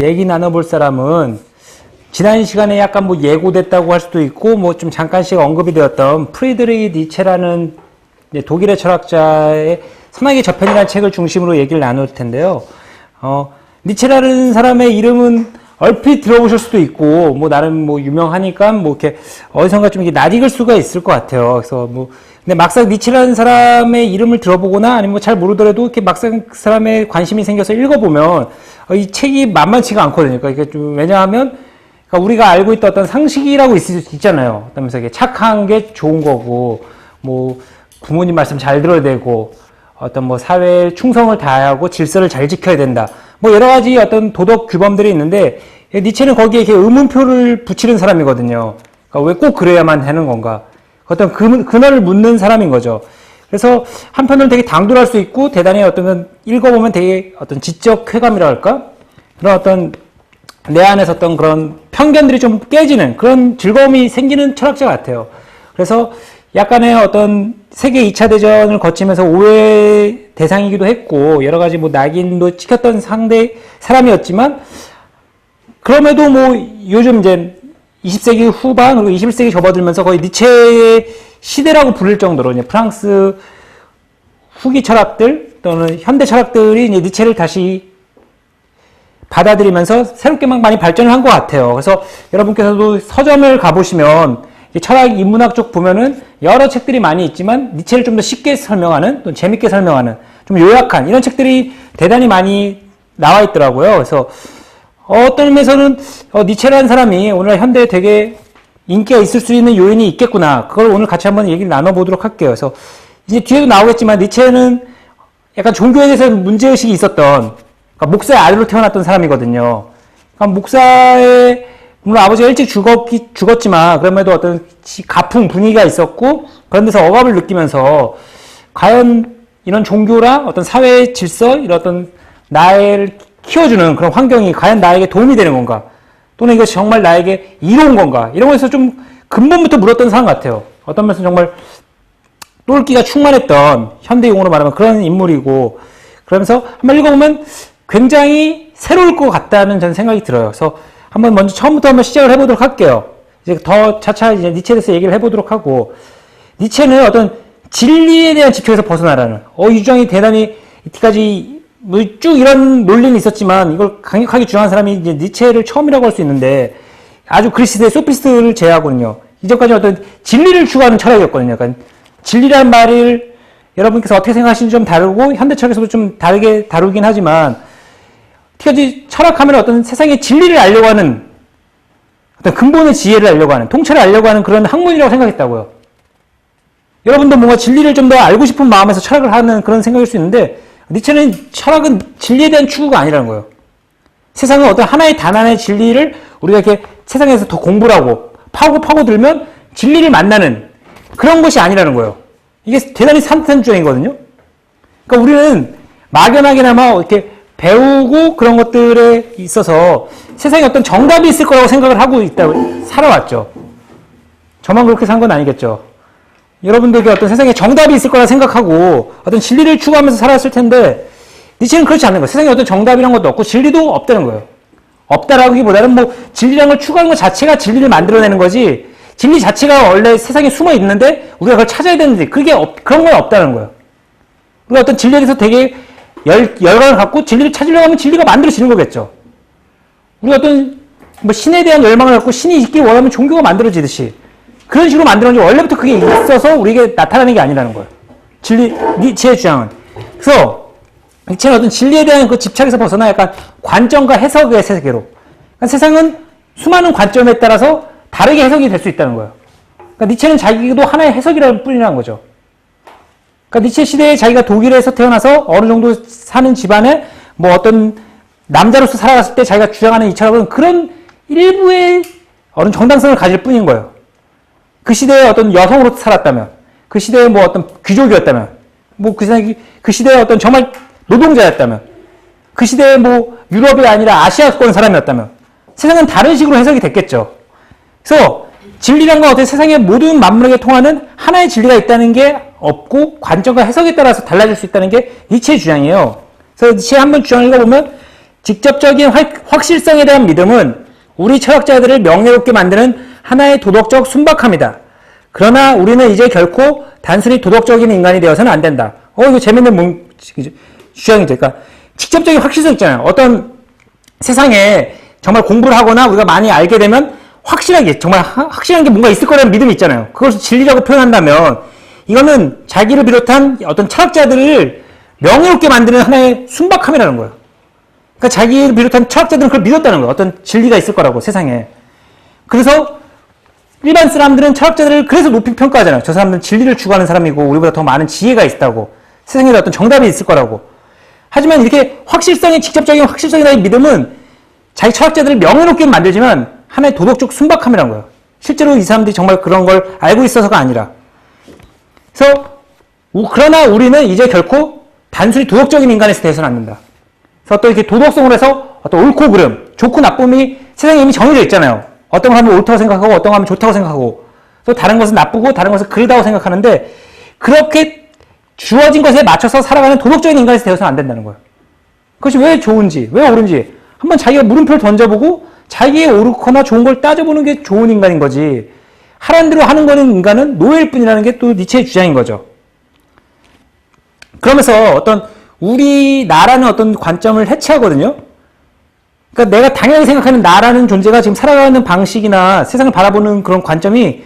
얘기 나눠볼 사람은 지난 시간에 약간 뭐 예고됐다고 할 수도 있고 뭐 좀 잠깐씩 언급이 되었던 프리드리히 니체라는 독일의 철학자의 선악의 저편이라는 책을 중심으로 얘기를 나눌 텐데요. 니체라는 사람의 이름은 얼핏 들어보실 수도 있고 뭐 나름 뭐 유명하니까 뭐 이렇게 어디선가 좀 이렇게 낯익을 수가 있을 것 같아요. 그래서 뭐 근데 막상 니체라는 사람의 이름을 들어보거나 아니면 뭐 잘 모르더라도 이렇게 막상 그 사람의 관심이 생겨서 읽어보면 이 책이 만만치가 않거든요. 그러니까 좀 왜냐하면 그러니까 우리가 알고 있던 어떤 상식이라고 있잖아요. 그러면서 이게 착한 게 좋은 거고 뭐 부모님 말씀 잘 들어야 되고 어떤 뭐 사회에 충성을 다하고 질서를 잘 지켜야 된다. 뭐 여러 가지 어떤 도덕 규범들이 있는데 니체는 거기에 이렇게 의문표를 붙이는 사람이거든요. 그러니까 왜 꼭 그래야만 하는 건가? 어떤 근원을 묻는 사람인 거죠. 그래서 한편으로는 되게 당돌할 수 있고 대단히 어떤 읽어보면 되게 어떤 지적 쾌감이라 할까? 그런 어떤 내 안에서 어떤 그런 편견들이 좀 깨지는 그런 즐거움이 생기는 철학자 같아요. 그래서 약간의 어떤 세계 2차 대전을 거치면서 오해 대상이기도 했고 여러 가지 뭐 낙인도 찍혔던 상대 사람이었지만 그럼에도 뭐 요즘 이제 20세기 후반 그리고 21세기 접어들면서 거의 니체의 시대라고 부를 정도로 이제 프랑스 후기 철학들 또는 현대 철학들이 이제 니체를 다시 받아들이면서 새롭게 막 많이 발전을 한 것 같아요. 그래서 여러분께서도 서점을 가보시면 철학 인문학 쪽 보면은 여러 책들이 많이 있지만 니체를 좀 더 쉽게 설명하는 또 재밌게 설명하는 좀 요약한 이런 책들이 대단히 많이 나와 있더라고요. 그래서 어떤 의미에서는 니체라는 사람이 오늘 현대에 되게 인기가 있을 수 있는 요인이 있겠구나. 그걸 오늘 같이 한번 얘기를 나눠보도록 할게요. 그래서 이제 뒤에도 나오겠지만 니체는 약간 종교에 대해서 문제의식이 있었던 그러니까 목사의 아들로 태어났던 사람이거든요. 그러니까 목사의 물론 아버지가 일찍 죽었지만 그럼에도 어떤 가풍 분위기가 있었고 그런 데서 억압을 느끼면서 과연 이런 종교랑 어떤 사회의 질서 이런 어떤 나를 키워주는 그런 환경이 과연 나에게 도움이 되는 건가 또는 이것이 정말 나에게 이로운 건가 이런 거에서 좀 근본부터 물었던 사람 같아요. 어떤 면에서 정말 똘끼가 충만했던 현대용어로 말하면 그런 인물이고 그러면서 한번 읽어보면 굉장히 새로울 것 같다는 저는 생각이 들어요. 그래서 한번 먼저 처음부터 한번 시작을 해보도록 할게요. 이제 더 차차 이제 니체에 대해서 얘기를 해보도록 하고 니체는 어떤 진리에 대한 지표에서 벗어나라는 이 주장이 대단히 이때까지 뭐 쭉 이런 논리는 있었지만 이걸 강력하게 주장한 사람이 이제 니체를 처음이라고 할 수 있는데 아주 그리스의 소피스트를 제외하고는요. 이전까지 어떤 진리를 추구하는 철학이었거든요. 그러니까 진리라는 말을 여러분께서 어떻게 생각하시는지 좀 다르고 현대 철학에서도 좀 다르게 다루긴 하지만 특히 철학하면 어떤 세상의 진리를 알려고 하는 어떤 근본의 지혜를 알려고 하는 통찰을 알려고 하는 그런 학문이라고 생각했다고요. 여러분도 뭔가 진리를 좀 더 알고 싶은 마음에서 철학을 하는 그런 생각일 수 있는데 니체는 철학은 진리에 대한 추구가 아니라는 거예요. 세상은 어떤 하나의 단 하나의 진리를 우리가 이렇게 세상에서 더 공부를 하고 파고들면 진리를 만나는 그런 것이 아니라는 거예요. 이게 대단히 산뜻한 주장이거든요. 그러니까 우리는 막연하게나마 이렇게 배우고 그런 것들에 있어서 세상에 어떤 정답이 있을 거라고 생각을 하고 있다고 살아왔죠. 저만 그렇게 산 건 아니겠죠. 여러분들에게 어떤 세상에 정답이 있을 거라 생각하고 어떤 진리를 추구하면서 살았을 텐데 니체는 그렇지 않는 거예요. 세상에 어떤 정답이란 것도 없고 진리도 없다는 거예요. 없다라기보다는 뭐 진리라는 걸 추구하는 것 자체가 진리를 만들어내는 거지 진리 자체가 원래 세상에 숨어 있는데 우리가 그걸 찾아야 되는데 그런 건 없다는 거예요. 우리가 어떤 진리에 대해서 되게 열광을 갖고 진리를 찾으려고 하면 진리가 만들어지는 거겠죠. 우리가 어떤 뭐 신에 대한 열망을 갖고 신이 있길 원하면 종교가 만들어지듯이 그런 식으로 만들어진 원래부터 그게 있어서 우리에게 나타나는 게 아니라는 거예요. 니체의 주장은. 그래서 니체는 어떤 진리에 대한 그 집착에서 벗어나 약간 관점과 해석의 세계로. 그러니까 세상은 수많은 관점에 따라서 다르게 해석이 될 수 있다는 거예요. 그러니까 니체는 자기도 하나의 해석이라는 뿐이라는 거죠. 그러니까 니체 시대에 자기가 독일에서 태어나서 어느 정도 사는 집안에 뭐 어떤 남자로서 살아갔을 때 자기가 주장하는 이 철학은 그런 일부의 어느 정당성을 가질 뿐인 거예요. 그 시대에 어떤 여성으로 살았다면, 그 시대에 뭐 어떤 귀족이었다면, 뭐 그 시대에 어떤 정말 노동자였다면, 그 시대에 뭐 유럽이 아니라 아시아권 사람이었다면, 세상은 다른 식으로 해석이 됐겠죠. 그래서 진리란 건 어떻게 세상의 모든 만물에게 통하는 하나의 진리가 있다는 게 없고 관점과 해석에 따라서 달라질 수 있다는 게 니체의 주장이에요. 그래서 니체의 한번 주장을 읽어보면 직접적인 확실성에 대한 믿음은 우리 철학자들을 명예롭게 만드는 하나의 도덕적 순박함이다. 그러나 우리는 이제 결코 단순히 도덕적인 인간이 되어서는 안 된다. 이거 재밌는 주장이죠. 그러니까 직접적인 확실성 있잖아요. 어떤 세상에 정말 공부를 하거나 우리가 많이 알게 되면 확실하게, 정말 확실한 게 뭔가 있을 거라는 믿음이 있잖아요. 그것을 진리라고 표현한다면 이거는 자기를 비롯한 어떤 철학자들을 명예롭게 만드는 하나의 순박함이라는 거예요. 그러니까 자기를 비롯한 철학자들은 그걸 믿었다는 거예요. 어떤 진리가 있을 거라고, 세상에. 그래서 일반 사람들은 철학자들을 그래서 높이 평가하잖아요. 저 사람들은 진리를 추구하는 사람이고 우리보다 더 많은 지혜가 있다고, 세상에 어떤 정답이 있을 거라고. 하지만 이렇게 직접적인 확실성이라는 믿음은 자기 철학자들을 명예롭게 만들지만 하나의 도덕적 순박함이라는 거예요. 실제로 이 사람들이 정말 그런 걸 알고 있어서가 아니라. 그래서 그러나 우리는 이제 결코 단순히 도덕적인 인간에 대해서는 안 된다. 그래서 또 이렇게 도덕성으로 해서 어떤 옳고 그름, 좋고 나쁨이 세상에 이미 정해져 있잖아요. 어떤 걸 하면 옳다고 생각하고 어떤 걸 하면 좋다고 생각하고, 또 다른 것은 나쁘고 다른 것은 그르다고 생각하는데, 그렇게 주어진 것에 맞춰서 살아가는 도덕적인 인간이 되어서는 안 된다는 거예요. 그것이 왜 좋은지, 왜 옳은지 한번 자기가 물음표를 던져보고 자기의 옳거나 좋은 걸 따져보는 게 좋은 인간인 거지, 하라는 대로 하는 거는 인간은 노예일 뿐이라는 게 또 니체의 주장인 거죠. 그러면서 어떤 우리나라는 어떤 관점을 해체하거든요. 그러니까 내가 당연히 생각하는 나라는 존재가 지금 살아가는 방식이나 세상을 바라보는 그런 관점이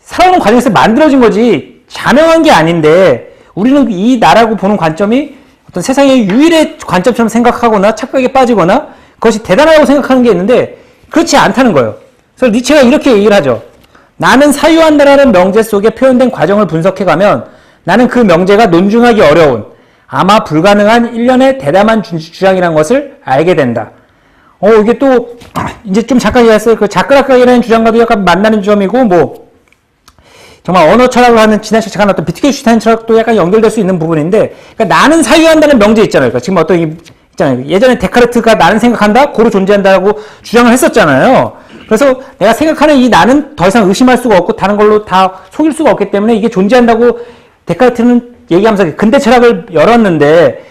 살아오는 과정에서 만들어진 거지 자명한 게 아닌데, 우리는 이 나라고 보는 관점이 어떤 세상의 유일의 관점처럼 생각하거나 착각에 빠지거나 그것이 대단하다고 생각하는 게 있는데 그렇지 않다는 거예요. 그래서 니체가 이렇게 얘기를 하죠. 나는 사유한다라는 명제 속에 표현된 과정을 분석해가면 나는 그 명제가 논증하기 어려운, 아마 불가능한 일련의 대담한 주장이라는 것을 알게 된다. 이게 또 이제 좀 잠깐 얘기했어요. 그 자크라카이라는 주장과도 약간 만나는 점이고, 뭐 정말 언어 철학을 하는 지난 시간에 잠깐 어떤 비트겐슈타인 철학도 약간 연결될 수 있는 부분인데, 그러니까 나는 사유한다는 명제 있잖아요. 그러니까 지금 어떤 있잖아요. 예전에 데카르트가 나는 생각한다, 고로 존재한다라고 주장을 했었잖아요. 그래서 내가 생각하는 이 나는 더 이상 의심할 수가 없고 다른 걸로 다 속일 수가 없기 때문에 이게 존재한다고 데카르트는 얘기하면서 근대 철학을 열었는데,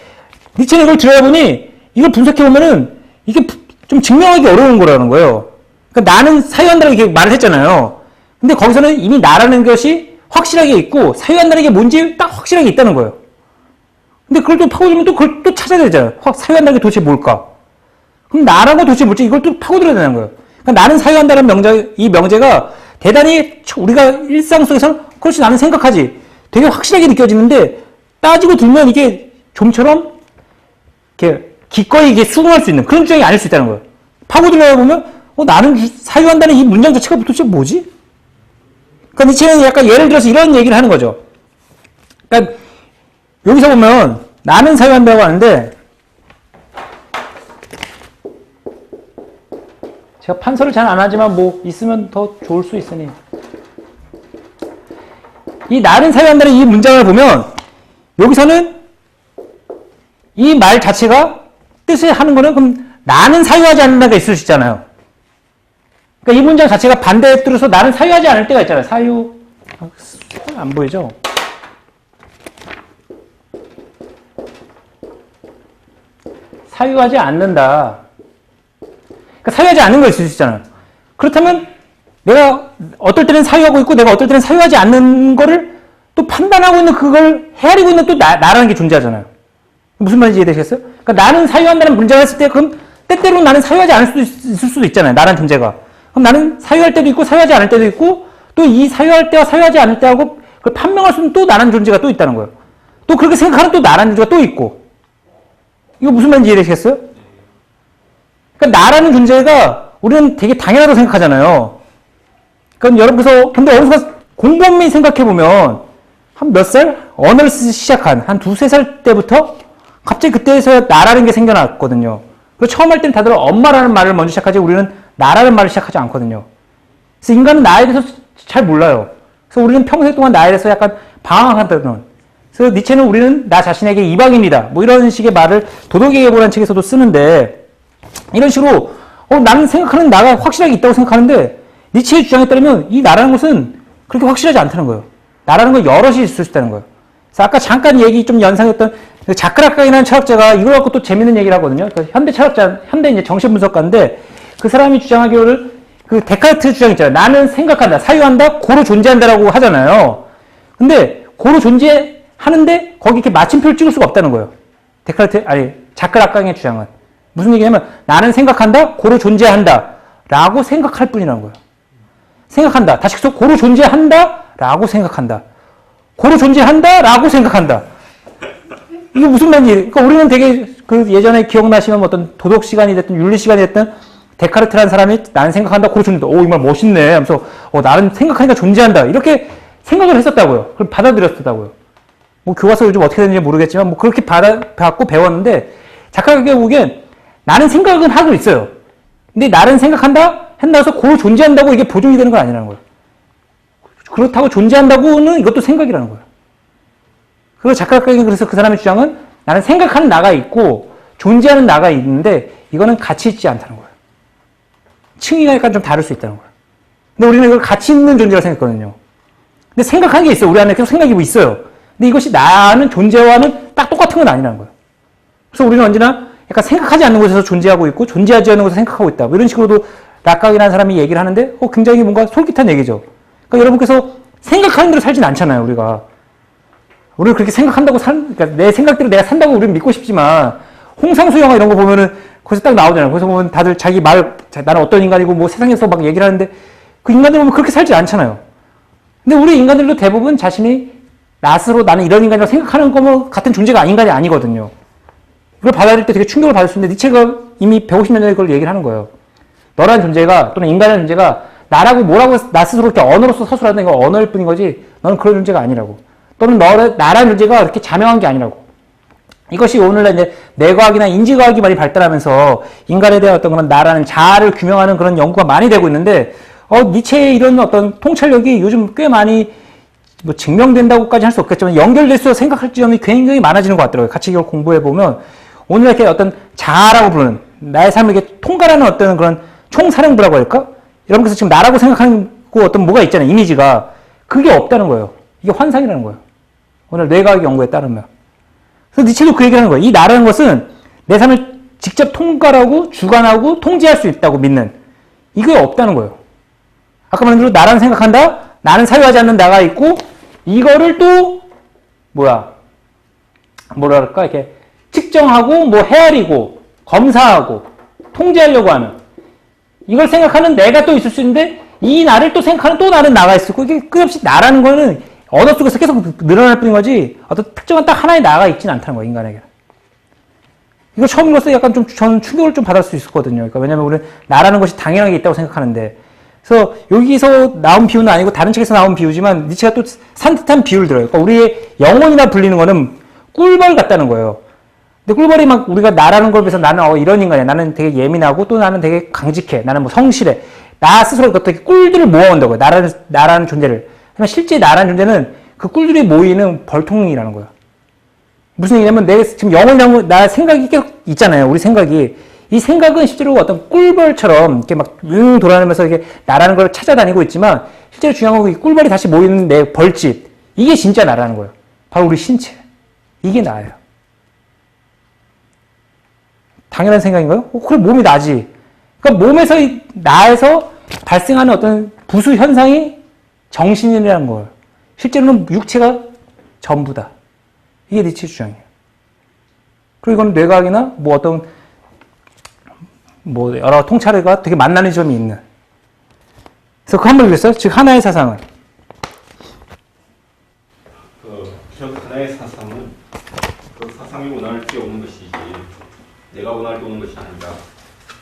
니체는 이걸 들여다보니 이걸 분석해보면은 이게 좀 증명하기 어려운 거라는 거예요. 그러니까 나는 사유한다고 이렇게 말을 했잖아요. 근데 거기서는 이미 나라는 것이 확실하게 있고 사유한다는 게 뭔지 딱 확실하게 있다는 거예요. 근데 그걸 또 파고들면 또 그걸 또 찾아야 되잖아요. 사유한다는 게 도대체 뭘까? 그럼 나라는 건 도대체 뭘지 이걸 또 파고들어야 되는 거예요. 그러니까 나는 사유한다는 이 명제가 대단히 우리가 일상 속에서 그렇지 나는 생각하지 되게 확실하게 느껴지는데, 따지고 들면 이게 좀처럼 이렇게 기꺼이 이게 수긍할 수 있는 그런 주장이 아닐 수 있다는 거예요. 파고들어 보면 나는 사유한다는 이 문장 자체가 도대체 뭐지? 그러니까 니체는 약간 예를 들어서 이런 얘기를 하는 거죠. 그러니까 여기서 보면 나는 사유한다고 하는데, 제가 판서를 잘 안 하지만 뭐 있으면 더 좋을 수 있으니, 이 나는 사유한다는 이 문장을 보면 여기서는 이 말 자체가 뜻을 하는 거는 그럼 나는 사유하지 않는다가 있을 수 있잖아요. 그러니까 이 문장 자체가 반대의 뜻으로 나는 사유하지 않을 때가 있잖아요. 안 보이죠? 사유하지 않는다. 그러니까 사유하지 않는 거 있을 수 있잖아요. 그렇다면 내가 어떨 때는 사유하고 있고 내가 어떨 때는 사유하지 않는 거를 또 판단하고 있는, 그걸 헤아리고 있는 또 나라는 게 존재하잖아요. 무슨 말인지 이해되시겠어요? 그러니까 나는 사유한다는 문장을 했을 때 그럼 때때로 나는 사유하지 않을 수도 있을 수도 있잖아요. 나라는 존재가. 그럼 나는 사유할 때도 있고 사유하지 않을 때도 있고, 또 이 사유할 때와 사유하지 않을 때하고 그걸 판명할 수 있는 또 나라는 존재가 또 있다는 거예요. 또 그렇게 생각하는 또 나라는 존재가 또 있고. 이거 무슨 말인지 이해되시겠어요? 그러니까 나라는 존재가 우리는 되게 당연하다고 생각하잖아요. 그럼 여러분께서, 근데 어디서 공범위 생각해보면, 한 몇 살? 언어를 쓰기 시작한, 한 두세 살 때부터 갑자기 그때에서 나라는 게 생겨났거든요. 그리고 처음 할 때는 다들 엄마라는 말을 먼저 시작하지 우리는 나라는 말을 시작하지 않거든요. 그래서 인간은 나에 대해서 잘 몰라요. 그래서 우리는 평생 동안 나에 대해서 약간 방황한다는. 그래서 니체는 우리는 나 자신에게 이방인이다, 뭐 이런 식의 말을 도덕의 계보라는 책에서도 쓰는데, 이런 식으로 나는 생각하는 나가 확실하게 있다고 생각하는데, 니체의 주장에 따르면 이 나라는 것은 그렇게 확실하지 않다는 거예요. 나라는 건 여럿이 있을 수 있다는 거예요. 그래서 아까 잠깐 얘기 좀 연상했던 자크라강이라는 철학자가 이걸 갖고 또 재밌는 얘기를 하거든요. 그 현대 철학자, 현대 이제 정신분석가인데 그 사람이 주장하기로는 그 데카르트 주장 있잖아요. 나는 생각한다, 사유한다, 고로 존재한다라고 하잖아요. 근데 고로 존재하는데 거기 이렇게 마침표를 찍을 수가 없다는 거예요. 자크라강의 주장은. 무슨 얘기냐면 나는 생각한다, 고로 존재한다 라고 생각할 뿐이라는 거예요. 생각한다. 다시 해서 고로 존재한다 라고 생각한다. 고로 존재한다 라고 생각한다. 이게 무슨 말인지. 그러니까 우리는 되게 그 예전에 기억나시면 어떤 도덕 시간이 됐든 윤리 시간이 됐든 데카르트라는 사람이 나는 생각한다, 고로 존재한다. 오, 이 말 멋있네 하면서 나는 생각하니까 존재한다. 이렇게 생각을 했었다고요. 그걸 받아들였었다고요. 뭐 교과서 요즘 어떻게 되는지 모르겠지만 뭐 그렇게 받고 배웠는데 자크라강이 보기엔 나는 생각은 하고 있어요. 근데 나는 생각한다? 한다서 고로 존재한다고 이게 보존이 되는 건 아니라는 거예요. 그렇다고 존재한다고는 이것도 생각이라는 거예요. 그리고 자크라강이 그래서 그 사람의 주장은 나는 생각하는 나가 있고 존재하는 나가 있는데 이거는 가치 있지 않다는 거예요. 층위가 약간 좀 다를 수 있다는 거예요. 근데 우리는 이걸 가치 있는 존재라고 생각했거든요. 근데 생각하는 게 있어요. 우리 안에 계속 생각이 뭐 있어요. 근데 이것이 나는 존재와는 딱 똑같은 건 아니라는 거예요. 그래서 우리는 언제나 약간 생각하지 않는 곳에서 존재하고 있고 존재하지 않는 곳에서 생각하고 있다. 뭐 이런 식으로도 락각이라는 사람이 얘기를 하는데 굉장히 뭔가 솔깃한 얘기죠. 그러니까 여러분께서 생각하는 대로 살진 않잖아요. 우리는 그렇게 생각한다고 그러니까 내 생각대로 내가 산다고 우리는 믿고 싶지만 홍상수 영화 이런 거 보면은 거기서 딱 나오잖아요. 거기서 보면 다들 자기 나는 어떤 인간이고 뭐 세상에서 막 얘기를 하는데 그 인간들 보면 그렇게 살지 않잖아요. 근데 우리 인간들도 대부분 자신이 나스로 나는 이런 인간이라고 생각하는 거 같은 존재가 인간이 아니거든요. 그걸 받아들일 때 되게 충격을 받을 수 있는데 니체가 이미 150년 전에 그걸 얘기를 하는 거예요. 너라는 존재가 또는 인간이라는 존재가 나라고 뭐라고 나 스스로 이렇게 언어로서 서술하는 건 언어일 뿐인 거지 너는 그런 존재가 아니라고. 또는 나라는 존재가 이렇게 자명한 게 아니라고. 이것이 오늘날 이제 뇌과학이나 인지과학이 많이 발달하면서 인간에 대한 어떤 그런 나라는 자아를 규명하는 그런 연구가 많이 되고 있는데 니체의 이런 어떤 통찰력이 요즘 꽤 많이 뭐 증명된다고까지 할 수 없겠지만 연결될 수 생각할 지점이 굉장히 많아지는 것 같더라고요. 같이 이걸 공부해 보면 오늘 이렇게 어떤 자아라고 부르는 나의 삶을 이렇게 통과하는 어떤 그런 총사령부라고 할까? 이런 것에서 지금 나라고 생각하는 어떤 뭐가 있잖아요. 이미지가 그게 없다는 거예요. 이게 환상이라는 거예요. 오늘 뇌과학 연구에 따르면. 그래서 니체도 그 얘기를 하는 거예요. 이 나라는 것은 내 삶을 직접 통과하고 주관하고 통제할 수 있다고 믿는 이게 없다는 거예요. 아까 말한 대로 나라는 생각한다. 나는 사유하지 않는 나가 있고 이거를 또 뭐랄까 이렇게 측정하고 뭐 헤아리고 검사하고 통제하려고 하는 이걸 생각하는 내가 또 있을 수 있는데 이 나를 또 생각하는 또 다른 나가 있을 거고 이게 끝없이 나라는 거는 언어 속에서 계속 늘어날 뿐인 거지 어떤 특정한 딱 하나의 나가 있지는 않다는 거예요. 인간에게. 이거 처음으로서 약간 좀 저는 충격을 좀 받을 수 있었거든요. 그러니까 왜냐면 우리는 나라는 것이 당연하게 있다고 생각하는데 그래서 여기서 나온 비유는 아니고 다른 책에서 나온 비유지만 니체가 또 산뜻한 비유를 들어요. 그러니까 우리의 영혼이나 불리는 거는 꿀벌 같다는 거예요. 근데 꿀벌이 막 우리가 나라는 걸 위해서 나는 이런 인간이야. 나는 되게 예민하고 또 나는 되게 강직해. 나는 뭐 성실해. 나 스스로 어떻게 꿀들을 모아온다고요. 나라는 존재를. 하지만 실제 나라는 존재는 그 꿀들이 모이는 벌통이라는 거예요. 무슨 얘기냐면 내 지금 영혼이랑 나 생각이 계속 있잖아요. 우리 생각이. 이 생각은 실제로 어떤 꿀벌처럼 이렇게 막 돌아다니면서 이렇게 나라는 걸 찾아다니고 있지만 실제로 중요한 건 이 꿀벌이 다시 모이는 내 벌집. 이게 진짜 나라는 거예요. 바로 우리 신체. 이게 나예요. 당연한 생각인가요? 그래 몸이 나지. 그러니까 몸에서 나에서 발생하는 어떤 부수 현상이 정신이라는 거예요. 실제로는 육체가 전부다. 이게 니체 주장이에요. 그리고 이건 뇌과학이나 뭐 어떤 뭐 여러 통찰과 되게 만나는 점이 있는. 그래서 그 한번 읽겠어요? 즉 하나의 사상은 하나의 사상은 그 사상이 원할 게 오는 것이지 내가 원할 게 오는 것이 아니다.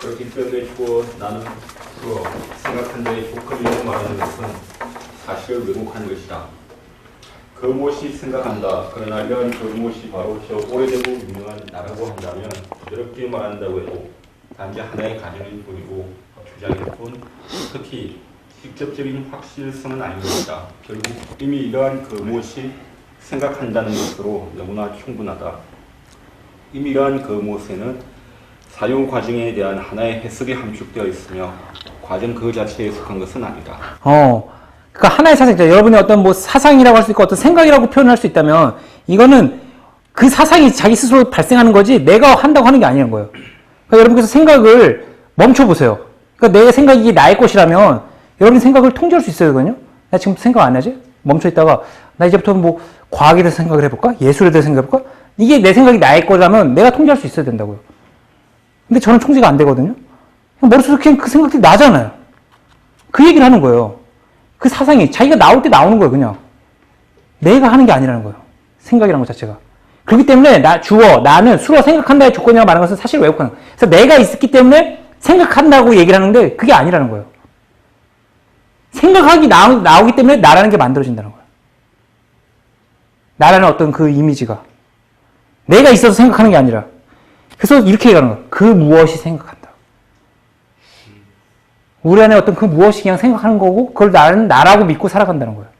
그렇기 때문에 나는 그 생각한 자의 조건이라고 말하는 것은 사실을 왜곡하는 것이다. 그 무엇이 생각한다. 그러나 이런 그 무엇이 바로 저 오래되고 유명한 나라고 한다면 부드럽게 말한다고 해도 단지 하나의 가정일 뿐이고 주장일 뿐 특히 직접적인 확실성은 아닌 것이다. 결국 이미 이러한 그 무엇이 생각한다는 것으로 너무나 충분하다. 이미 이러한 그 무엇에는 사용 과정에 대한 하나의 해석이 함축되어 있으며 과정 그 자체에 속한 것은 아니다. 그러니까 하나의 사상이죠. 여러분이 어떤 뭐 사상이라고 할 수 있고 어떤 생각이라고 표현할 수 있다면 이거는 그 사상이 자기 스스로 발생하는 거지 내가 한다고 하는 게 아니라는 거예요. 그러니까 여러분께서 생각을 멈춰보세요. 그러니까 내 생각이 나의 것이라면 여러분 생각을 통제할 수 있어야 되거든요. 나 지금 생각 안 하지? 멈춰있다가 나 이제부터 뭐 과학에 대해서 생각을 해볼까? 예술에 대해서 생각해볼까? 이게 내 생각이 나의 거라면 내가 통제할 수 있어야 된다고요. 근데 저는 통제가 안 되거든요. 머릿속에 그냥 그 생각들이 나잖아요. 그 얘기를 하는 거예요. 그 사상이 자기가 나올 때 나오는 거예요. 그냥 내가 하는 게 아니라는 거예요. 생각이라는 것 자체가. 그렇기 때문에 나는 수로 생각한다의 조건이라고 말하는 것은 사실 왜곡하는 거예요. 그래서 내가 있었기 때문에 생각한다고 얘기를 하는데 그게 아니라는 거예요. 생각하기 나오기 때문에 나라는 게 만들어진다는 거예요. 나라는 어떤 그 이미지가 내가 있어서 생각하는 게 아니라 그래서 이렇게 얘기하는 거예요. 그 무엇이 생각한다. 우리 안에 어떤 그 무엇이 그냥 생각하는 거고 그걸 나는 나라고 믿고 살아간다는 거예요.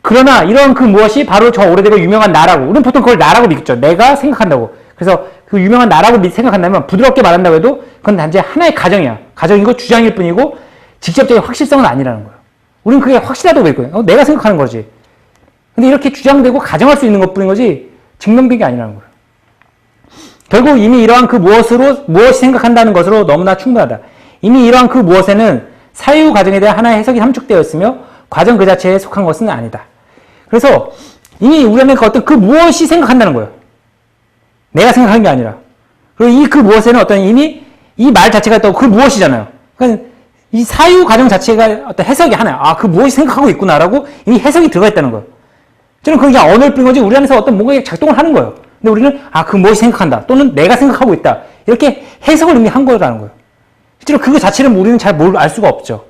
그러나 이런 그 무엇이 바로 저 오래되고 유명한 나라고 우리는 보통 그걸 나라고 믿죠. 내가 생각한다고. 그래서 그 유명한 나라고 생각한다면 부드럽게 말한다고 해도 그건 단지 하나의 가정이야. 가정이고 주장일 뿐이고 직접적인 확실성은 아니라는 거예요. 우리는 그게 확실하다고 믿거든요. 내가 생각하는 거지. 근데 이렇게 주장되고 가정할 수 있는 것뿐인 거지 증명된 게 아니라는 거예요. 결국 이미 이러한 그 무엇이 생각한다는 것으로 너무나 충분하다. 이미 이러한 그 무엇에는 사유 과정에 대한 하나의 해석이 함축되어 있으며 과정 그 자체에 속한 것은 아니다. 그래서 이미 우리 안에 어떤 그 무엇이 생각한다는 거예요. 내가 생각하는 게 아니라. 그리고 이 그 무엇에는 어떤 이미 이 말 자체가 또 그 무엇이잖아요. 그러니까 이 사유 과정 자체가 어떤 해석이 하나야. 아, 그 무엇이 생각하고 있구나라고 이미 해석이 들어가 있다는 거예요. 저는 그게 언어일 뿐인 거지 우리 안에서 어떤 뭔가 작동을 하는 거예요. 근데 우리는 그 무엇이 생각한다. 또는 내가 생각하고 있다. 이렇게 해석을 이미 한 거라는 거예요. 실제로 그거 자체를 우리는 잘 알 수가 없죠.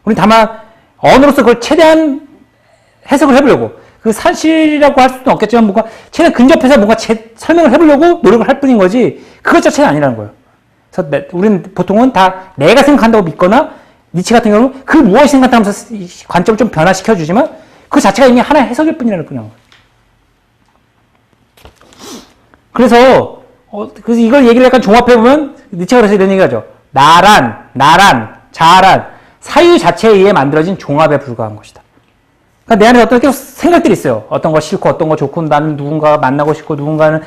우리는 다만 언어로서 그걸 최대한 해석을 해보려고 그 사실이라고 할 수는 없겠지만 뭔가 최대한 근접해서 뭔가 설명을 해보려고 노력을 할 뿐인 거지 그것 자체는 아니라는 거예요. 그래서 우리는 보통은 다 내가 생각한다고 믿거나 니체 같은 경우는 그 무엇이 생각한다면서 관점을 좀 변화시켜주지만 그 자체가 이미 하나의 해석일 뿐이라는 거예요. 그래서 이걸 얘기를 약간 종합해보면 니체가 그래서 이런 얘기하죠. 나란, 자란, 사유 자체에 의해 만들어진 종합에 불과한 것이다. 그러니까 내 안에 어떤 계속 생각들이 있어요. 어떤 거 싫고 어떤 거 좋고 나는 누군가 만나고 싶고 누군가는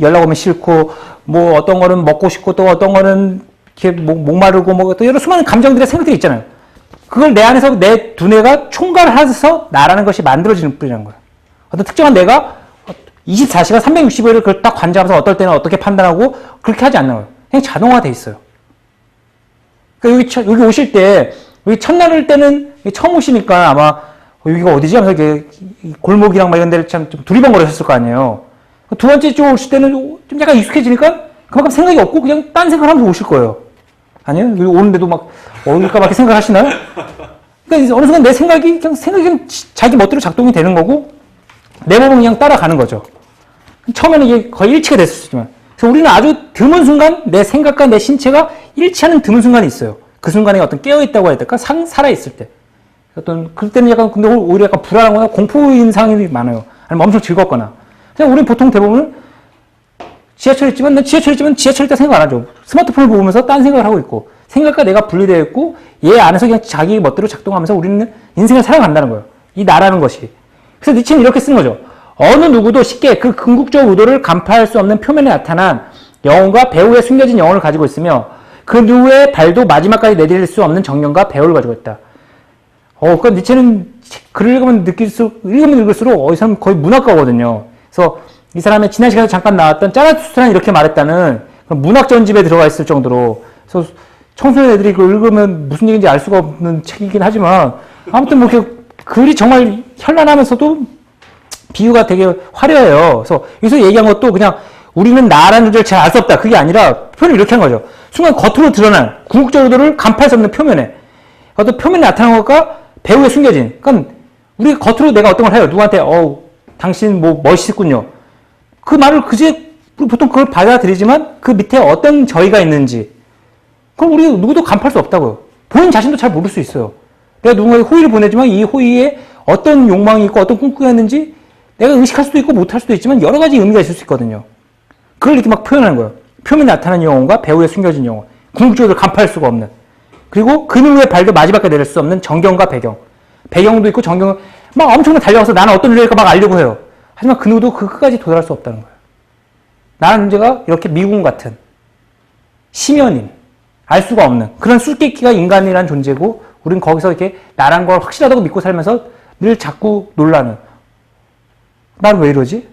연락 오면 싫고 뭐 어떤 거는 먹고 싶고 또 어떤 거는 이렇게 목마르고 뭐 또 여러 수많은 감정들의 생각들이 있잖아요. 그걸 내 안에서 내 두뇌가 총괄해서 나라는 것이 만들어지는 뿐이라는 거예요. 어떤 특정한 내가 24시간 365일을 그걸 딱 관장하면서 어떨 때는 어떻게 판단하고 그렇게 하지 않는 거예요. 그냥 자동화돼 있어요. 그러니까 여기 오실 때 여기 첫날 때는 처음 오시니까 아마 여기가 어디지 하면서 이렇게 골목이랑 막 이런 데를 참 좀 두리번거리셨을 거 아니에요. 두 번째 쪽 오실 때는 좀 약간 익숙해지니까 그만큼 생각이 없고 그냥 딴 생각을 하면서 오실 거예요. 아니에요? 여기 오는데도 막 어딜까 막 이렇게 생각하시나요? 그러니까 어느 순간 내 생각이 그냥 자기 멋대로 작동이 되는 거고 내 몸은 그냥 따라가는 거죠. 처음에는 이게 거의 일치가 됐을 수 있지만 그래서 우리는 아주 드문 순간 내 생각과 내 신체가 일치하는 드문 순간이 있어요. 그 순간에 어떤 깨어있다고 해야 될까? 살아있을 때. 어떤, 그때는 약간, 근데 오히려 약간 불안하거나 공포인 상황이 많아요. 아니면 엄청 즐겁거나. 그냥 우리는 보통 대부분 지하철에 있지만 지하철 때 생각 안 하죠. 스마트폰을 보면서 딴 생각을 하고 있고, 생각과 내가 분리되어 있고, 얘 안에서 그냥 자기 멋대로 작동하면서 우리는 인생을 살아간다는 거예요. 이 나라는 것이. 그래서 니체는 이렇게 쓰는 거죠. 어느 누구도 쉽게 그 궁극적 의도를 간파할 수 없는 표면에 나타난 영혼과 배후에 숨겨진 영혼을 가지고 있으며, 그 누구의 발도 마지막까지 내디딜 수 없는 정령과 배후를 가지고 있다. 그러니까 니체는 글을 읽으면 읽을수록 이 사람 거의 문학가거든요. 그래서 이 사람의 지난 시간에 잠깐 나왔던 짜라투스트라는 이렇게 말했다는 문학 전집에 들어가 있을 정도로. 그래서 청소년 애들이 그걸 읽으면 무슨 얘기인지 알 수가 없는 책이긴 하지만 아무튼 뭐 이렇게 글이 정말 현란하면서도 비유가 되게 화려해요. 그래서 여기서 얘기한 것도 그냥 우리는 나라는 존재를 잘 알 수 없다. 그게 아니라 표현을 이렇게 한 거죠. 순간 겉으로 드러난 궁극적 의도를 간파할 수 없는 표면에 어떤 표면에 나타난 것과 배후에 숨겨진. 그러니까 우리가 겉으로 내가 어떤 걸 해요. 누구한테 당신 뭐 멋있군요. 그 말을 보통 그걸 받아들이지만 그 밑에 어떤 저희가 있는지 그걸 우리 누구도 간파할 수 없다고요. 본인 자신도 잘 모를 수 있어요. 내가 누군가에게 호의를 보내지만 이 호의에 어떤 욕망이 있고 어떤 꿈꾸가 있는지 내가 의식할 수도 있고 못할 수도 있지만 여러 가지 의미가 있을 수 있거든요. 그걸 이렇게 막 표현하는 거예요. 표면에 나타나는 영혼과 배후에 숨겨진 영혼. 궁극적으로 간파할 수가 없는. 그리고 그 누구의 발도 마지막까지 내릴 수 없는 정경과 배경. 배경도 있고 정경, 막 엄청나게 달려가서 나는 어떤 일일까 막 알려고 해요. 하지만 그 누구도 그 끝까지 도달할 수 없다는 거예요. 나라는 존재가 이렇게 미궁 같은 심연인, 알 수가 없는 그런 수수께끼가 인간이라는 존재고 우리는 거기서 이렇게 나란 걸 확실하다고 믿고 살면서 늘 자꾸 놀라는 나는 왜 이러지?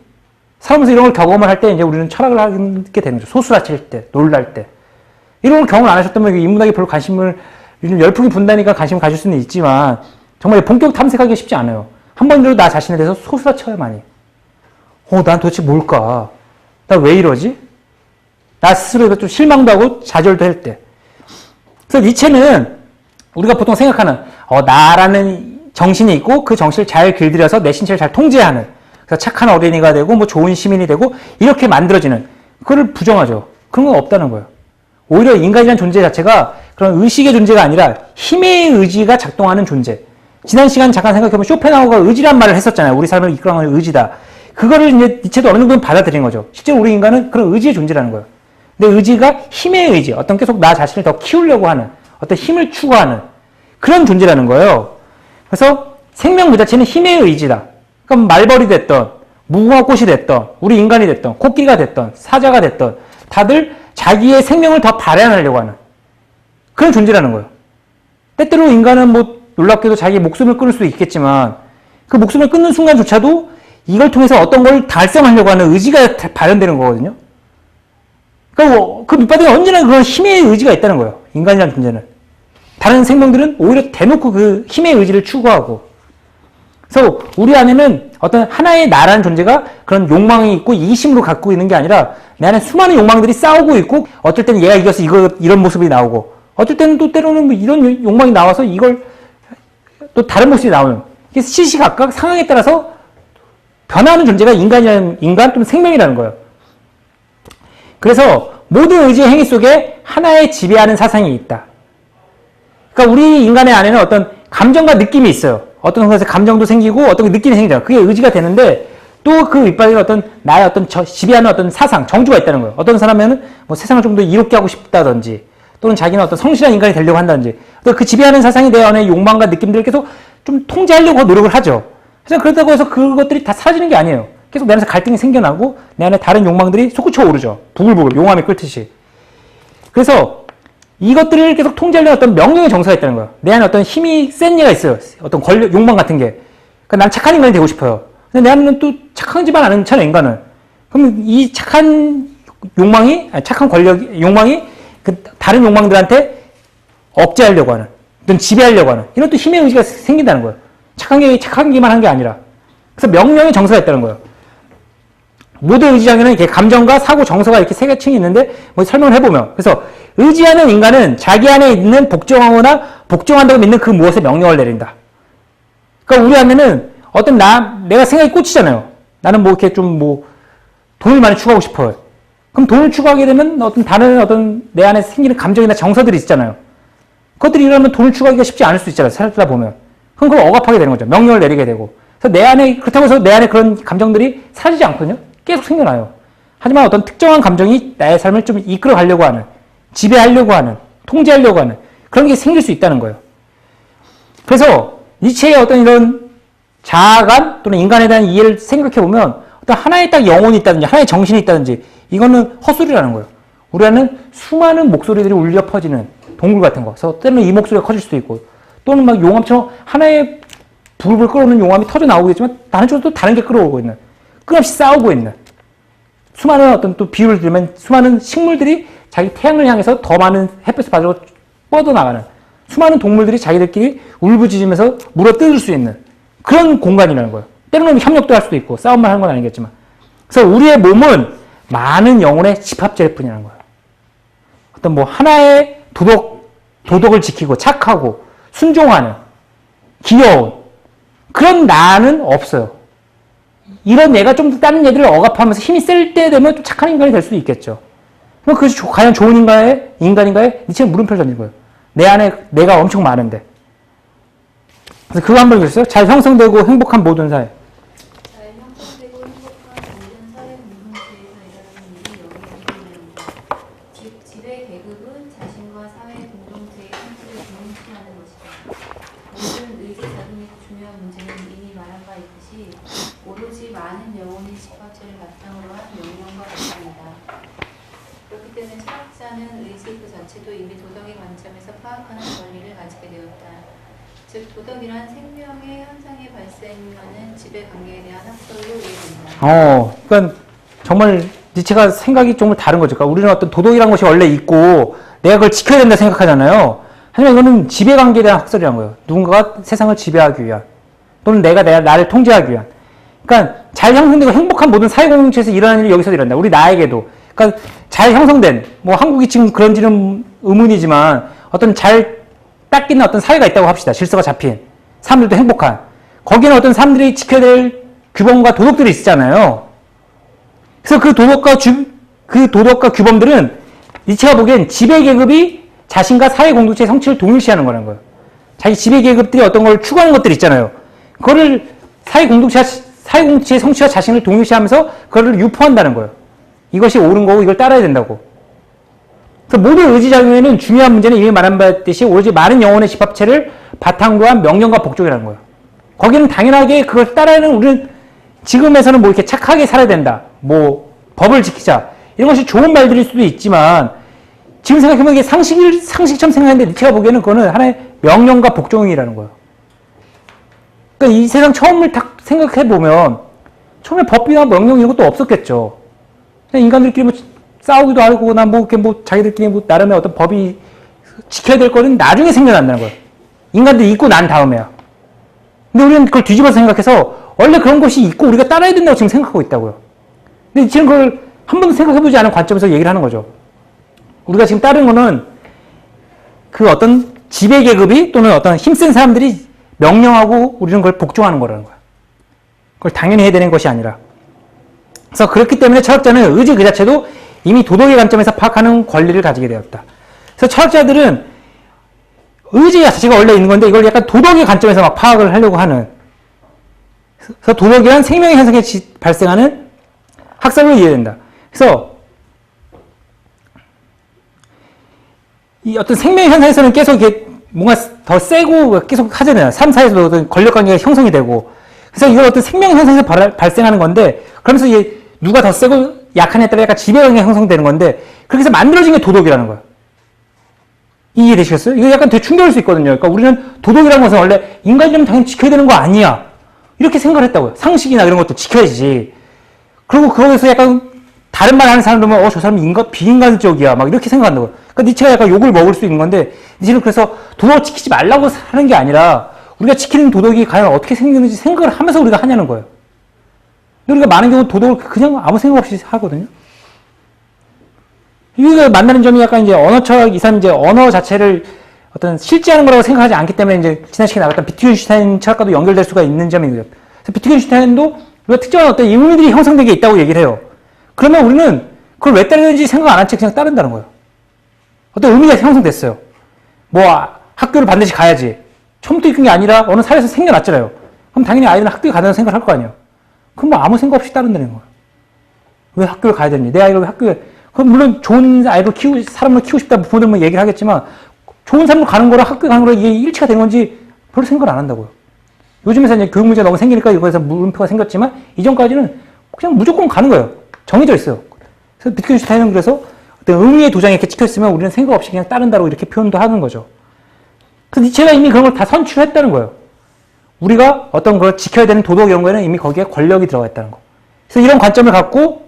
살면서 이런 걸 경험을 할 때 이제 우리는 철학을 하게 되는 거죠. 소스라칠 때, 놀랄 때. 이런 걸 경험을 안 하셨다면 인문학에 별로 관심을 요즘 열풍이 분다니까 관심을 가질 수는 있지만 정말 본격 탐색하기 쉽지 않아요. 한 번이라도 나 자신에 대해서 소스라쳐야 많이. 난 도대체 뭘까? 나 왜 이러지? 나 스스로가 좀 실망도 하고 좌절도 할 때. 그래서 니체는 우리가 보통 생각하는 나라는 정신이 있고 그 정신을 잘 길들여서 내 신체를 잘 통제하는 그래서 착한 어린이가 되고 뭐 좋은 시민이 되고 이렇게 만들어지는 그걸 부정하죠. 그런 건 없다는 거예요. 오히려 인간이라는 존재 자체가 그런 의식의 존재가 아니라 힘의 의지가 작동하는 존재. 지난 시간 잠깐 생각해보면 쇼펜하우어가 의지란 말을 했었잖아요. 우리 삶을 이끌어가는 의지다. 그거를 이제 니체도 어느 정도는 받아들인 거죠. 실제로 우리 인간은 그런 의지의 존재라는 거예요. 근데 의지가 힘의 의지, 어떤 계속 나 자신을 더 키우려고 하는 어떤 힘을 추구하는 그런 존재라는 거예요. 그래서 생명 그 자체는 힘의 의지다. 그럼 말벌이 됐던 무궁화 꽃이 됐던 우리 인간이 됐던 코끼리가 됐던 사자가 됐던 다들 자기의 생명을 더 발현하려고 하는 그런 존재라는 거예요. 때때로 인간은 뭐 놀랍게도 자기 목숨을 끊을 수도 있겠지만 그 목숨을 끊는 순간조차도 이걸 통해서 어떤 걸 달성하려고 하는 의지가 발현되는 거거든요. 그러니까 그 밑바닥에 언제나 그런 힘의 의지가 있다는 거예요. 인간이라는 존재는. 다른 생명들은 오히려 대놓고 그 힘의 의지를 추구하고 그래서 우리 안에는 어떤 하나의 나라는 존재가 그런 욕망이 있고 이심으로 갖고 있는 게 아니라 내 안에 수많은 욕망들이 싸우고 있고 어떨 때는 얘가 이겨서 이런 모습이 나오고 어떨 때는 또 때로는 뭐 이런 욕망이 나와서 이걸 또 다른 모습이 나오는 이게 시시각각 상황에 따라서 변화하는 존재가 인간 또는 생명이라는 거예요. 그래서 모든 의지의 행위 속에 하나의 지배하는 사상이 있다. 그러니까 우리 인간의 안에는 어떤 감정과 느낌이 있어요. 어떤 것에 감정도 생기고 어떤 느낌이 생기잖아요. 그게 의지가 되는데 또 그 밑바닥에 어떤 나의 어떤 지배하는 어떤 사상, 정주가 있다는 거예요. 어떤 사람은 뭐 세상을 좀 더 이롭게 하고 싶다든지 또는 자기는 어떤 성실한 인간이 되려고 한다든지 또 그 지배하는 사상이 내 안에 욕망과 느낌들을 계속 좀 통제하려고 노력을 하죠. 하지만 그렇다고 해서 그것들이 다 사라지는 게 아니에요. 계속 내 안에서 갈등이 생겨나고 내 안에 다른 욕망들이 솟구쳐 오르죠. 부글부글 용암이 끓듯이. 그래서 이것들을 계속 통제하려는 어떤 명령의 정서가 있다는 거예요. 내 안에 어떤 힘이 센 얘가 있어요. 어떤 욕망 같은 게. 그러니까 난 착한 인간이 되고 싶어요. 근데 내 안에는 또 착하지만 않잖아요, 인간은. 그럼 이 착한 욕망이 그 다른 욕망들한테 억제하려고 하는, 어떤 지배하려고 하는, 이런 또 힘의 의지가 생긴다는 거예요. 착한 게만 한 게 아니라. 그래서 명령의 정서가 있다는 거예요. 모든 의지장에는 이렇게 감정과 사고, 정서가 이렇게 세 계층이 있는데, 뭐 설명을 해보면. 그래서 의지하는 인간은 자기 안에 있는 복종하거나 복종한다고 믿는 그 무엇에 명령을 내린다. 그러니까 우리 안에는 어떤 내가 생각이 꽂히잖아요. 나는 뭐 이렇게 좀 돈을 많이 추구하고 싶어요. 그럼 돈을 추구하게 되면 다른 내 안에 생기는 감정이나 정서들이 있잖아요. 그것들이 이러면 돈을 추구하기가 쉽지 않을 수 있잖아요. 살다 보면. 그럼 그걸 억압하게 되는 거죠. 명령을 내리게 되고. 그래서 그렇다고 해서 내 안에 그런 감정들이 사라지지 않거든요. 계속 생겨나요. 하지만 어떤 특정한 감정이 나의 삶을 좀 이끌어 가려고 하는, 지배하려고 하는, 통제하려고 하는 그런 게 생길 수 있다는 거예요. 그래서 니체의 어떤 이런 자아감 또는 인간에 대한 이해를 생각해 보면 어떤 하나의 딱 영혼이 있다든지 하나의 정신이 있다든지 이거는 헛소리라는 거예요. 우리 안에는 수많은 목소리들이 울려 퍼지는 동굴 같은 거. 그래서 때로는 이 목소리가 커질 수도 있고 또는 막 용암처럼 하나의 불을 끌어오는 용암이 터져 나오겠지만 다른 쪽으로 또 다른 게 끌어오고 있는 끊임없이 싸우고 있는 수많은 어떤 또 비유를 들면 수많은 식물들이 자기 태양을 향해서 더 많은 햇볕을 받으러 뻗어나가는 수많은 동물들이 자기들끼리 울부짖으면서 물어뜯을 수 있는 그런 공간이라는 거예요. 때로는 협력도 할 수도 있고 싸움만 하는 건 아니겠지만 그래서 우리의 몸은 많은 영혼의 집합체일 뿐이라는 거예요. 어떤 하나의 도덕을 지키고 착하고 순종하는 귀여운 그런 나는 없어요. 이런 얘가 좀 다른 얘들을 억압하면서 힘이 셀 때 되면 좀 착한 인간이 될 수도 있겠죠. 그럼 그것이 과연 좋은 인간인가에 니체는 물음표를 던진 거예요. 내 안에 내가 엄청 많은데. 그래서 그거 한번 읽었어요. 잘 형성되고 행복한 모든 사회. 잘 형성되고 행복한 모든 사회 공동체에서 일하는 일이 여기에 있습니다. 지배 계급은 자신과 사회 공동체의 성취를 중시하는 것이다. 모든 의지 자금의 중요한 문제는 이미 말한 바 있듯이 오로지 많은 영혼의 집합체를 바탕으로 한 명령과 같습니다. 그렇기 때문에 철학자는 의지 그 자체도 이미 도덕의 관점에서 파악하는 권리를 가지게 되었다. 즉 도덕이란 생명의 현상에 발생하는 지배 관계에 대한 학설로 이해된다. 그러니까 정말 니체가 생각이 정말 다른 거죠. 그러니까 우리는 어떤 도덕이라는 것이 원래 있고 내가 그걸 지켜야 된다 생각하잖아요. 하지만 이거는 지배 관계에 대한 학설이라는 거예요. 누군가가 세상을 지배하기 위한 또는 내가 나를 통제하기 위한. 그러니까 잘 형성되고 행복한 모든 사회 공동체에서 일어나는 일이 여기서 일어난다. 우리 나에게도. 그러니까 잘 형성된 뭐 한국이 지금 그런지는 의문이지만 어떤 잘 딱 있는 어떤 사회가 있다고 합시다. 질서가 잡힌 사람들도 행복한 거기는 어떤 사람들이 지켜야 될 규범과 도덕들이 있잖아요. 그래서 그 도덕과 규범들은 니체가 보기엔 지배계급이 자신과 사회 공동체의 성취를 동일시하는 거라는 거예요. 자기 지배계급들이 어떤 걸 추구하는 것들이 있잖아요. 그거를 사회 공동체의 성취와 자신을 동일시하면서 그거를 유포한다는 거예요. 이것이 옳은 거고 이걸 따라야 된다고. 그래서 모든 의지작용에는 중요한 문제는 이미 말한 바 있듯이 오로지 많은 영혼의 집합체를 바탕으로 한 명령과 복종이라는 거예요. 거기는 당연하게 그걸 따라야는 우리는 지금에서는 뭐 이렇게 착하게 살아야 된다. 뭐 법을 지키자. 이런 것이 좋은 말들일 수도 있지만 지금 생각해보면 이게 상식처럼 생각하는데 니체가 보기에는 그거는 하나의 명령과 복종이라는 거예요. 그러니까 이 세상 처음을 딱 생각해보면 처음에 법이나 명령 이런 것도 없었겠죠. 그냥 인간들끼리 뭐 싸우기도 하고 뭐 이렇게 뭐 자기들끼리 뭐 나름의 어떤 법이 지켜야 될 거는 나중에 생겨난다는 거예요. 인간들이 있고 난 다음에야. 근데 우리는 그걸 뒤집어서 생각해서 원래 그런 것이 있고 우리가 따라야 된다고 지금 생각하고 있다고요. 근데 지금 그걸 한 번도 생각해보지 않은 관점에서 얘기를 하는 거죠. 우리가 지금 따르는 거는 그 어떤 지배계급이 또는 어떤 힘센 사람들이 명령하고 우리는 그걸 복종하는 거라는 거야. 그걸 당연히 해야 되는 것이 아니라. 그래서 그렇기 때문에 철학자는 의지 그 자체도 이미 도덕의 관점에서 파악하는 권리를 가지게 되었다. 그래서 철학자들은 의지 자체가 원래 있는 건데 이걸 약간 도덕의 관점에서 막 파악을 하려고 하는. 그래서 도덕이란 생명의 현상에 발생하는 학설로 이해된다. 그래서 이 어떤 생명의 현상에서는 계속 이게 뭔가 더 세고 계속 하잖아요. 삶 사이에서도 어떤 권력 관계가 형성이 되고. 그래서 이걸 어떤 생명의 현상에서 발생하는 건데 그러면서 이게 누가 더 세고 약한에 따라 약간 지배관계가 형성되는 건데 그렇게 해서 만들어진 게 도덕이라는 거예요. 이해되시겠어요? 이거 약간 되게 충격일 수 있거든요. 그러니까 우리는 도덕이라는 것은 원래 인간이라면 당연히 지켜야 되는 거 아니야. 이렇게 생각을 했다고요. 상식이나 이런 것도 지켜야지. 그리고 거기서 약간 다른 말 하는 사람들 보면 저 사람이 비인간적이야. 막 이렇게 생각한다고요. 그러니까 니체가 약간 욕을 먹을 수 있는 건데 니체는 그래서 도덕을 지키지 말라고 하는 게 아니라 우리가 지키는 도덕이 과연 어떻게 생기는지 생각을 하면서 우리가 하냐는 거예요. 우리가 많은 경우 도덕을 그냥 아무 생각 없이 하거든요. 이게 만나는 점이 약간 이제 언어철학 이사는 이제 언어 자체를 어떤 실제하는 거라고 생각하지 않기 때문에 이제 지난 시간에 나왔던 비트겐슈타인 철학과도 연결될 수가 있는 점이고요. 그래서 비트겐슈타인도 우리가 특정한 어떤 의미들이 형성된 게 있다고 얘기를 해요. 그러면 우리는 그걸 왜 따르는지 생각 안 한 채 그냥 따른다는 거예요. 어떤 의미가 형성됐어요. 뭐 학교를 반드시 가야지. 처음부터 있는 게 아니라 어느 사회에서 생겨났잖아요. 그럼 당연히 아이들은 학교에 가자는 생각을 할 거 아니에요. 그럼 뭐 아무 생각 없이 따른다는 거예요. 왜 학교를 가야 되니? 내 아이가 왜 학교에 그럼 물론 좋은 아이를 사람을 키우고 싶다 부모들은 뭐 얘기를 하겠지만 좋은 사람으로 가는 거랑 학교에 가는 거랑 이게 일치가 된 건지 별로 생각을 안 한다고요. 요즘에서 이제 교육 문제가 너무 생기니까 이거에서 물음표가 생겼지만 이전까지는 그냥 무조건 가는 거예요. 정해져 있어요. 그래서 비트겐슈타인은 그래서 어떤 의미의 도장이 이렇게 찍혀 있으면 우리는 생각 없이 그냥 따른다고 이렇게 표현도 하는 거죠. 그래서 니체가 이미 그런 걸 다 선출했다는 거예요. 우리가 어떤 걸 지켜야 되는 도덕 이런 거에는 이미 거기에 권력이 들어가 있다는 거. 그래서 이런 관점을 갖고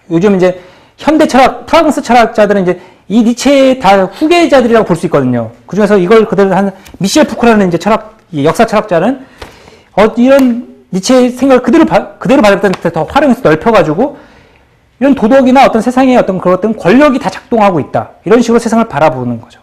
요즘 이제 현대 철학, 프랑스 철학자들은 이제 이 니체의 다 후계자들이라고 볼 수 있거든요. 그 중에서 이걸 그대로 한 미셸 푸크라는 이제 역사 철학자는 이런 니체의 생각을 그대로 받을 때 더 활용해서 넓혀가지고 이런 도덕이나 어떤 세상의 어떤 그런 권력이 다 작동하고 있다. 이런 식으로 세상을 바라보는 거죠.